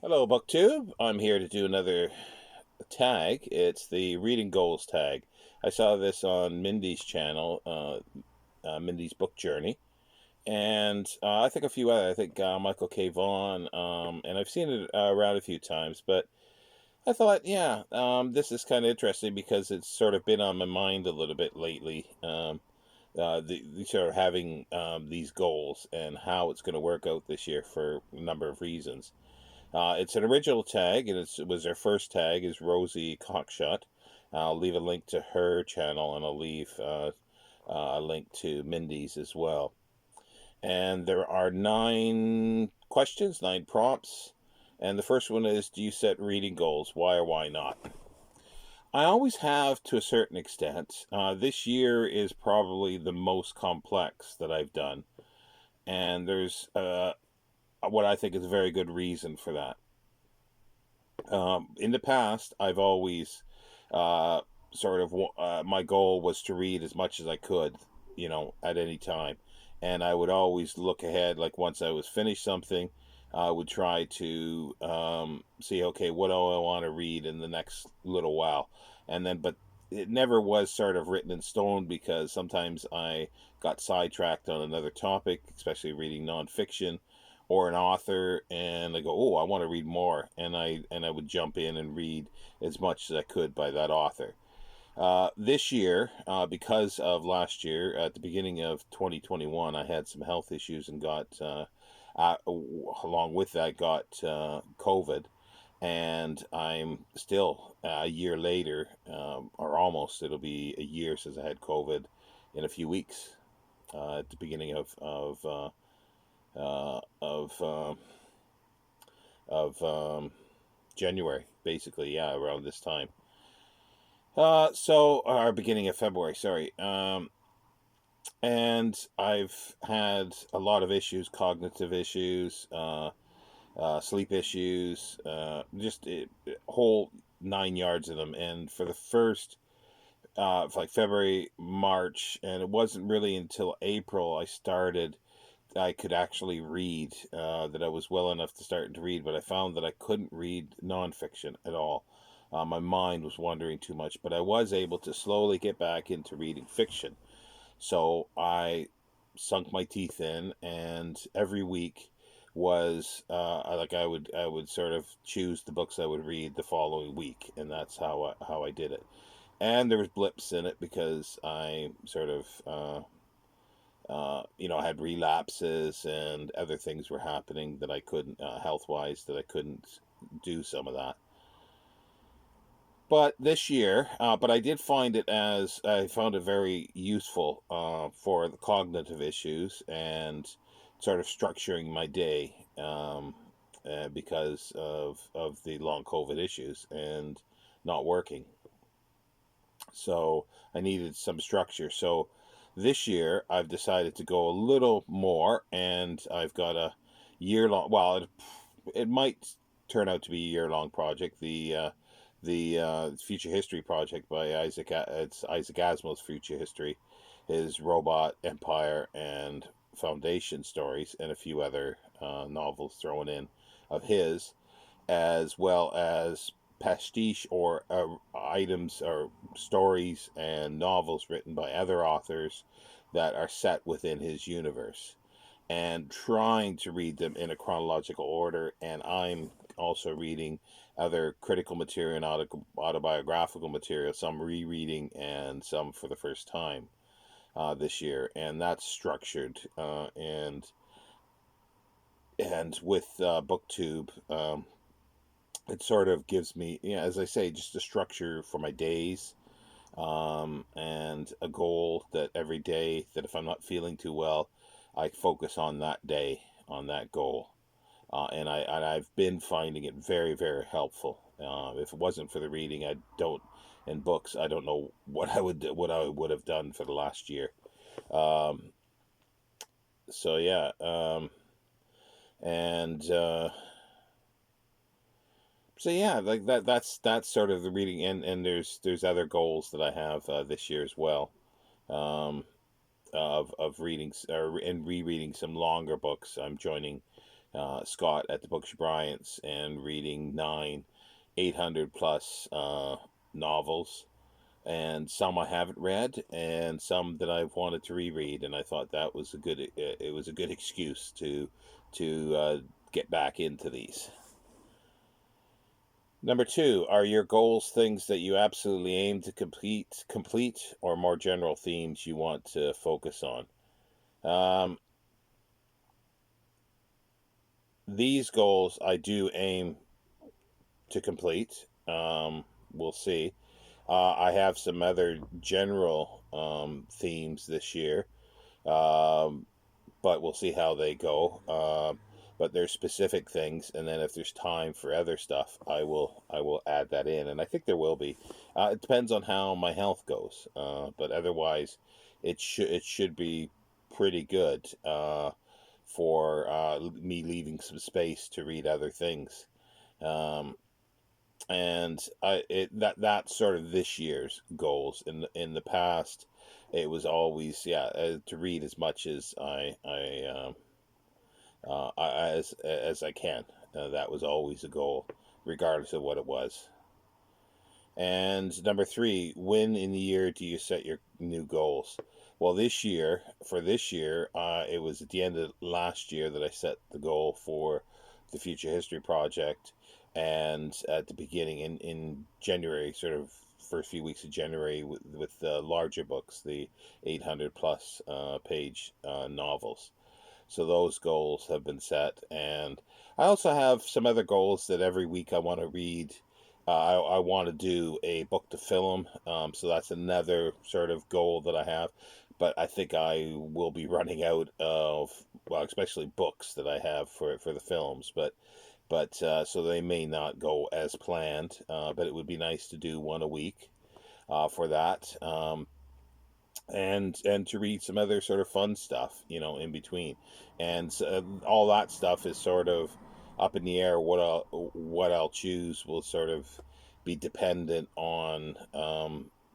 Hello, BookTube. I'm here to do another tag. It's the reading goals tag. I saw this on Mindy's channel, Mindy's Book Journey, and I think a few other. I think Michael K. Vaughan, and I've seen it around a few times. But I thought, yeah, this is kind of interesting because it's sort of been on my mind a little bit lately. The sort of having these goals and how it's going to work out this year for a number of reasons. It's an original tag, and it was their first tag is Rosie Cockshutt. I'll leave a link to her channel, and I'll leave a link to Mindy's as well. And there are 9 questions, 9 prompts. And the first one is, do you set reading goals? Why or why not? I always have to a certain extent. This year is probably the most complex that I've done. And there's what I think is a very good reason for that. In the past, I've always uh, my goal was to read as much as I could, at any time, and I would always look ahead. Like once I was finished something, I would try to see, okay, what do I want to read in the next little while, and then, but it never was sort of written in stone because sometimes I got sidetracked on another topic, especially reading nonfiction or an author, and I go, oh, I want to read more, and I would jump in and read as much as I could by that author. This year, because of last year, at the beginning of 2021, I had some health issues and along with that, got COVID. And I'm still a year later, or almost, it'll be a year since I had COVID in a few weeks, at the beginning uh, of, uh, of January, basically, yeah, around this time. Or beginning of February, sorry. And I've had a lot of issues, cognitive issues, sleep issues, just a whole 9 yards of them. And for the first, for like February, March, and it wasn't really until April I could actually read, that I was well enough to start to read, but I found that I couldn't read nonfiction at all. My mind was wandering too much, but I was able to slowly get back into reading fiction. So I sunk my teeth in, and every week was I would sort of choose the books I would read the following week, and that's how I did it. And there was blips in it because I sort of had relapses and other things were happening that I couldn't, health wise, that I couldn't do some of that. But this year, but I did find it as I found it very useful for the cognitive issues and sort of structuring my day, because of the long COVID issues and not working. So I needed some structure. So this year I've decided to go a little more, and I've got a year long. Well, it might turn out to be a year long project. The Future History project by it's Isaac Asimov's Future History, his Robot Empire and Foundation stories, and a few other novels thrown in of his, as well as pastiche or items or stories and novels written by other authors that are set within his universe, and trying to read them in a chronological order. And I'm also reading other critical material and autobiographical material, some rereading and some for the first time this year. And that's structured, and with BookTube, it sort of gives me, as I say, just a structure for my days, and a goal that every day, that if I'm not feeling too well, I focus on that day, on that goal. I've been finding it very, very helpful. If it wasn't for the reading, I don't in books, I don't know what I would have done for the last year. Um, so yeah, and so yeah, like that's sort of the reading, and there's other goals that I have this year as well. Of reading or and rereading some longer books. I'm joining Scott at the Books Bryant's and reading 800 plus novels, and some I haven't read, and some that I've wanted to reread, and I thought that was it was a good excuse to get back into these. Number 2, are your goals things that you absolutely aim to complete, or more general themes you want to focus on? These goals I do aim to complete. We'll see. I have some other general themes this year, um, but we'll see how they go. But there's specific things, and then if there's time for other stuff, I will add that in, and I think there will be. It depends on how my health goes, but otherwise, it should be pretty good for me leaving some space to read other things. Um, and that's sort of this year's goals. In the past, it was always to read as much as as I can. That was always a goal, regardless of what it was. And number 3, when in the year do you set your new goals? Well, for this year, it was at the end of last year that I set the goal for the Future History Project, and at the beginning in January, sort of first few weeks of January, with the larger books, the 800 plus page novels. So those goals have been set, and I also have some other goals that every week I want to read. I want to do a book to film, so that's another sort of goal that I have. But I think I will be running out of, well, especially books that I have for the films. But so they may not go as planned. But it would be nice to do one a week for that. And to read some other sort of fun stuff, in between, and all that stuff is sort of up in the air. What I'll choose will sort of be dependent on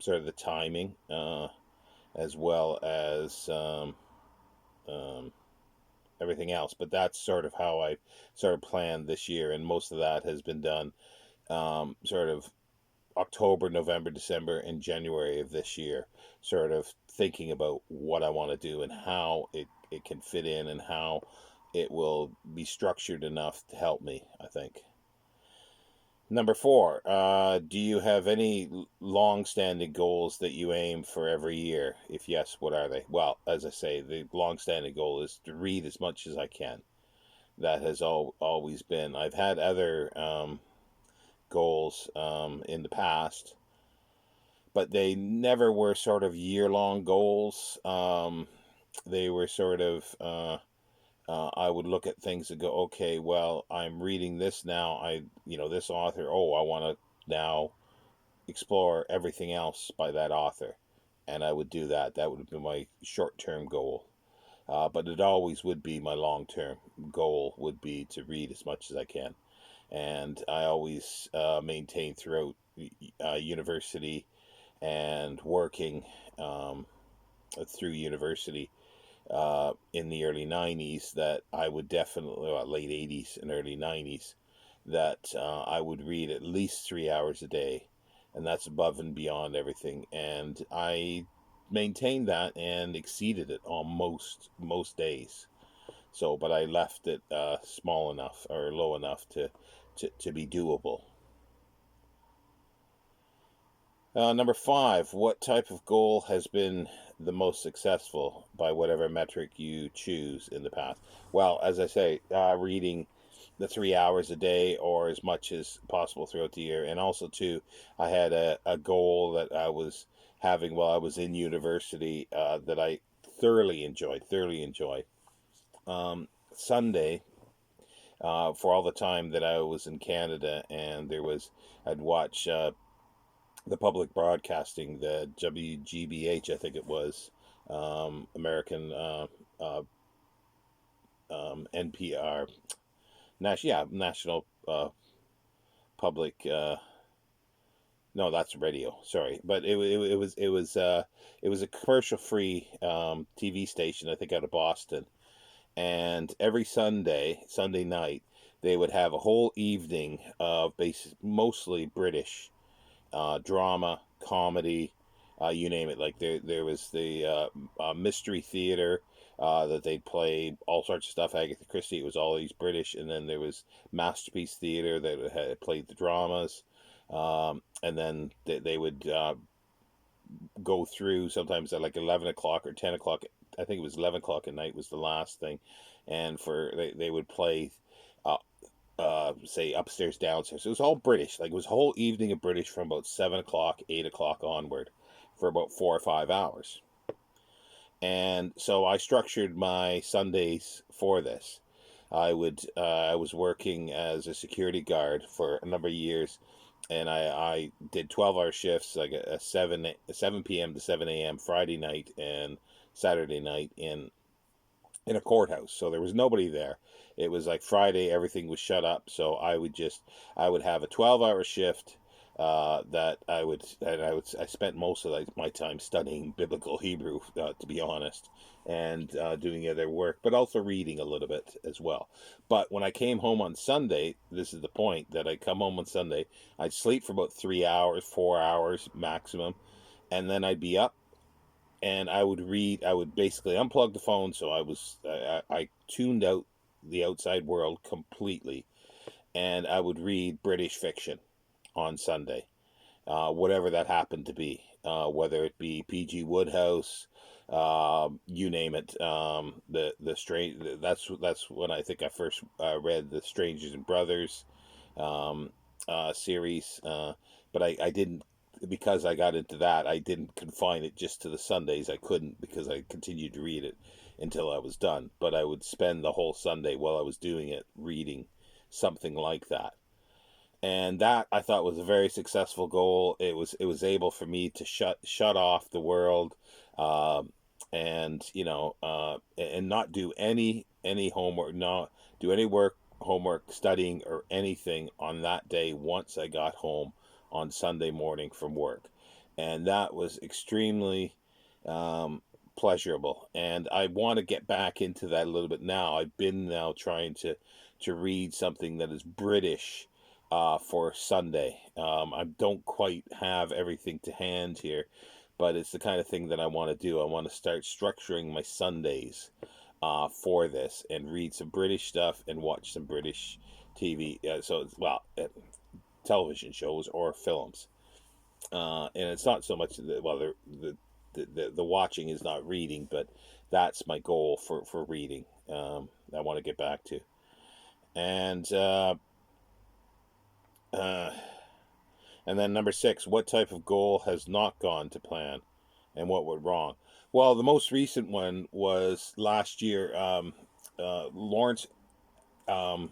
sort of the timing, as well as everything else. But that's sort of how I sort of planned this year, and most of that has been done sort of October, November, December, and January of this year, sort of thinking about what I want to do and how it can fit in and how it will be structured enough to help me, I think. Number 4, do you have any long-standing goals that you aim for every year? If yes, what are they? Well, as I say, the long-standing goal is to read as much as I can. That has always been. I've had other goals in the past, but they never were sort of year-long goals. They were sort of I would look at things and go, okay, well, I'm reading this now. This author. Oh, I want to now explore everything else by that author, and I would do that. That would be my short-term goal. But it always would be my long-term goal would be to read as much as I can. And I always maintained throughout university and working through university in the early 90s that I would definitely, late 80s and early 90s, that I would read at least 3 hours a day. And that's above and beyond everything. And I maintained that and exceeded it on most days. So, but I left it small enough or low enough to be doable. Number 5, what type of goal has been the most successful by whatever metric you choose in the past? Well, as I say, reading the 3 hours a day or as much as possible throughout the year. And also, too, I had a goal that I was having while I was in university that I thoroughly enjoyed. Sunday, for all the time that I was in Canada, and I'd watch the public broadcasting, the WGBH, I think it was, American NPR, National Public. No, that's radio. Sorry, but it was a commercial free TV station, I think, out of Boston, and every Sunday night, they would have a whole evening of mostly British drama, comedy, you name it. Like there was the mystery theater that they'd play all sorts of stuff. Agatha Christie, it was all these British, and then there was Masterpiece Theater that had played the dramas, and then they would go through sometimes at like 11 o'clock or 10 o'clock. I think it was 11 o'clock at night was the last thing, and they would play. Uh, say upstairs, downstairs. It was all British. Like it was a whole evening of British from about 7 o'clock, 8 o'clock onward, for about 4 or 5 hours. And so I structured my Sundays for this. I was working as a security guard for a number of years, and I did 12-hour shifts, like a 7 p.m. to 7 a.m. Friday night and Saturday night in a courthouse. So there was nobody there. It was like Friday, everything was shut up. So I would have a 12-hour shift. I spent most of my time studying biblical Hebrew, to be honest, and doing other work, but also reading a little bit as well. But when I came home on Sunday, this is the point, that I come home on Sunday, I'd sleep for about 3 hours, 4 hours maximum, and then I'd be up and I would read. I would basically unplug the phone, so I tuned out the outside world completely, and I would read British fiction on Sunday, whatever that happened to be, whether it be P.G. Wodehouse, you name it. The strange. That's when I think I first read the Strangers and Brothers series, but I didn't, because I got into that. I didn't confine it just to the Sundays. I couldn't, because I continued to read it until I was done. But I would spend the whole Sunday while I was doing it reading something like that, and that I thought was a very successful goal. It was able for me to shut off the world, and and not do any homework, not do any homework, studying, or anything on that day once I got home on Sunday morning from work, and that was extremely um, pleasurable. And I want to get back into that a little bit now. I've been now trying to read something that is British for Sunday. I don't quite have everything to hand here, but it's the kind of thing that I want to do. I want to start structuring my Sundays for this, and read some British stuff and watch some British TV. Television shows or films. And it's not so much the watching is not reading, but that's my goal for reading. I want to get back to. And uh, and then number 6, what type of goal has not gone to plan, and what went wrong? Well, the most recent one was last year. Lawrence um,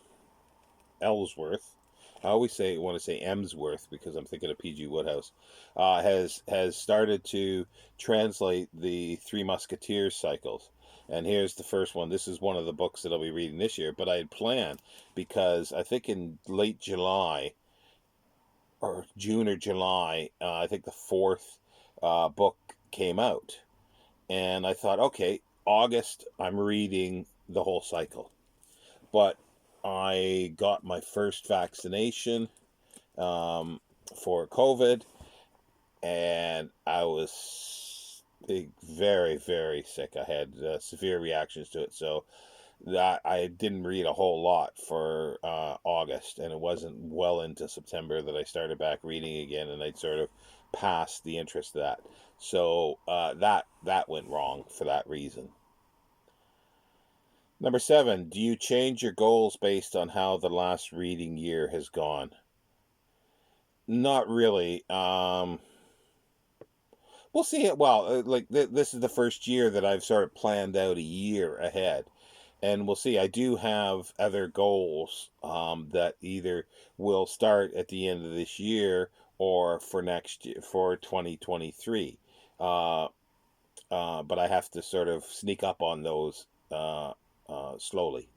Ellsworth. I always want to say Emsworth because I'm thinking of P.G. Wodehouse. Has started to translate the Three Musketeers cycles, and here's the first one. This is one of the books that I'll be reading this year, but I had planned, because I think in late July or June or July, I think the fourth book came out, and I thought, okay, August I'm reading the whole cycle, but I got my first vaccination for COVID, and I was very, very sick. I had severe reactions to it, so that I didn't read a whole lot for August, and it wasn't well into September that I started back reading again, and I'd sort of passed the interest of that. So that went wrong for that reason. Number 7, do you change your goals based on how the last reading year has gone? Not really. We'll see it. Well, this is the first year that I've sort of planned out a year ahead, and we'll see. I do have other goals that either will start at the end of this year or for next year, for 2023. Uh, but I have to sort of sneak up on those slowly.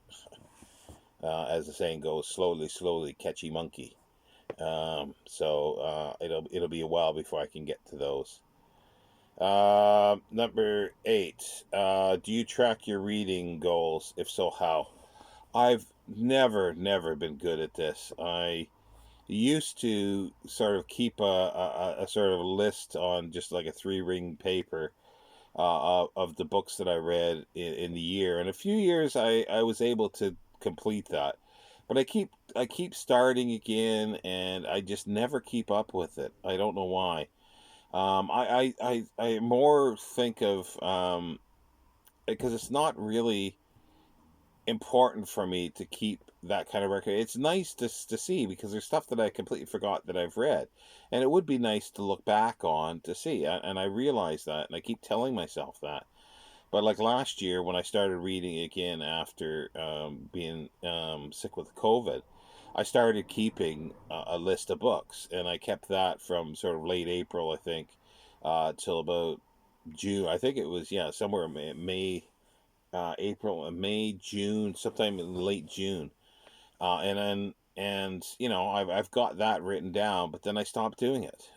As the saying goes, slowly, slowly, catchy monkey. So it'll be a while before I can get to those. Number 8. Do you track your reading goals? If so, how? I've never been good at this. I used to sort of keep a sort of list on just like a 3-ring paper of the books that I read in the year. And a few years I was able to complete that. But I keep starting again, and I just never keep up with it. I don't know why. I more think of because it's not really important for me to keep that kind of record. It's nice to see because there's stuff that I completely forgot that I've read, and it would be nice to look back on to see. And I realize that, and I keep telling myself that. But like last year when I started reading again after being sick with COVID, I started keeping a list of books, and I kept that from sort of late April, I think, till about June. I think it was, yeah, somewhere May, April, May, June, sometime in late June. And I've got that written down, but then I stopped doing it.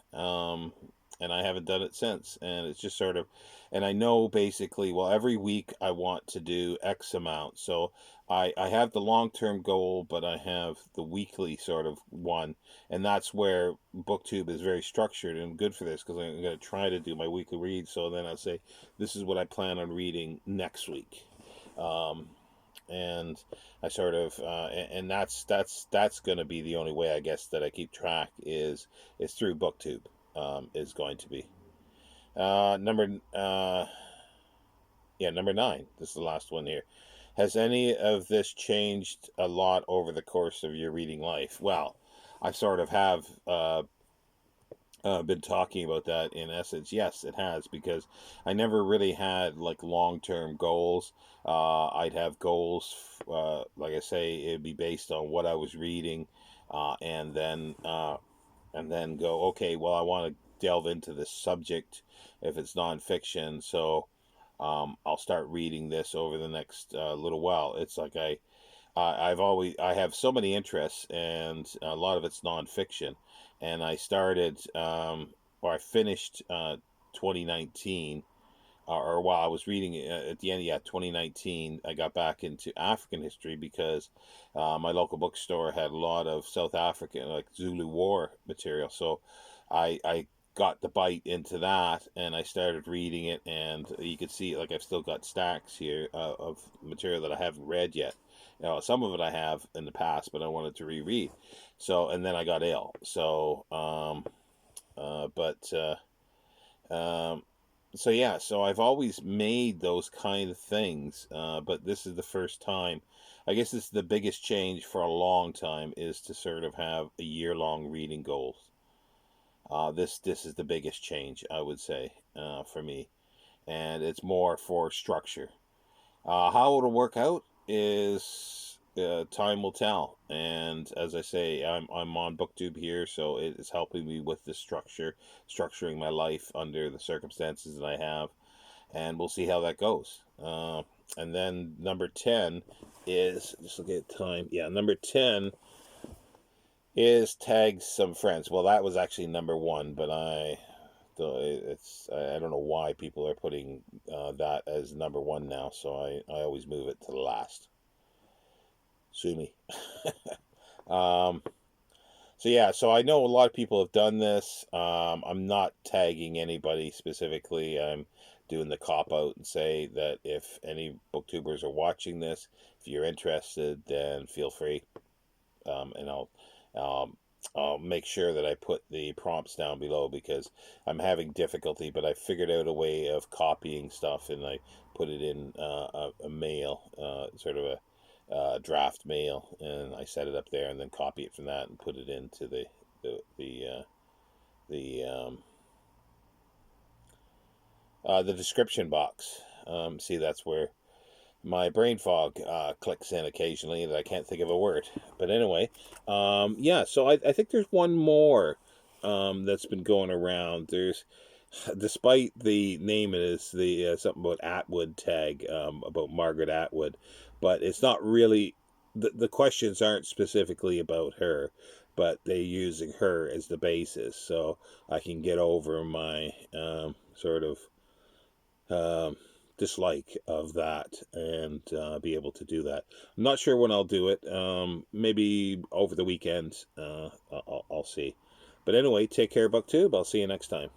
And I haven't done it since. And it's just sort of, and I know basically, well, every week I want to do X amount. So I have the long term goal, but I have the weekly sort of one. And that's where BookTube is very structured and good for this, because I'm going to try to do my weekly read. So then I'll say, this is what I plan on reading next week. Um, and I sort of and that's going to be the only way, I guess, that I keep track is through BookTube. Is going to be number yeah, number 9. This is the last one here. Has any of this changed a lot over the course of your reading life? Well, I sort of have been talking about that in essence. Yes, it has, because I never really had like long term goals. I'd have goals, like I say, it'd be based on what I was reading, and then go, okay, well, I want to delve into this subject if it's nonfiction. So I'll start reading this over the next little while. It's like I have so many interests, and a lot of it's nonfiction. And I started, or I finished 2019, or while I was reading it at the end, yeah, 2019, I got back into African history because my local bookstore had a lot of South African, like Zulu War material. So I got the bite into that, and I started reading it, and you could see, like, I've still got stacks here of material that I haven't read yet. Some of it I have in the past, but I wanted to reread. So, and then I got ill. So, but um, so yeah, so I've always made those kind of things, but this is the first time. I guess this is the biggest change for a long time, is to sort of have a year-long reading goals. This is the biggest change, I would say, for me, and it's more for structure. How it'll work out is time will tell. And as I say, I'm on BookTube here, so it is helping me with the structuring my life under the circumstances that I have, and we'll see how that goes. And then number 10 is, just look at time. Yeah, number 10 is tag some friends. Well, that was actually number 1, but I don't know why people are putting that as number 1 now, so I always move it to the last. Sue me. um, so yeah, so I know a lot of people have done this. I'm not tagging anybody specifically. I'm doing the cop out and say that if any booktubers are watching this, if you're interested, then feel free, and um, I'll make sure that I put the prompts down below, because I'm having difficulty, but I figured out a way of copying stuff, and I put it in a mail, sort of a draft mail, and I set it up there, and then copy it from that and put it into the the description box. See, that's where my brain fog clicks in occasionally, that I can't think of a word. But anyway, yeah, so I think there's one more that's been going around. There's, despite the name, it is the something about Atwood tag, about Margaret Atwood, but it's not really the questions aren't specifically about her, but they're using her as the basis, so I can get over my sort of dislike of that and be able to do that. I'm not sure when I'll do it. Maybe over the weekend. I'll see. But anyway, take care, BookTube. I'll see you next time.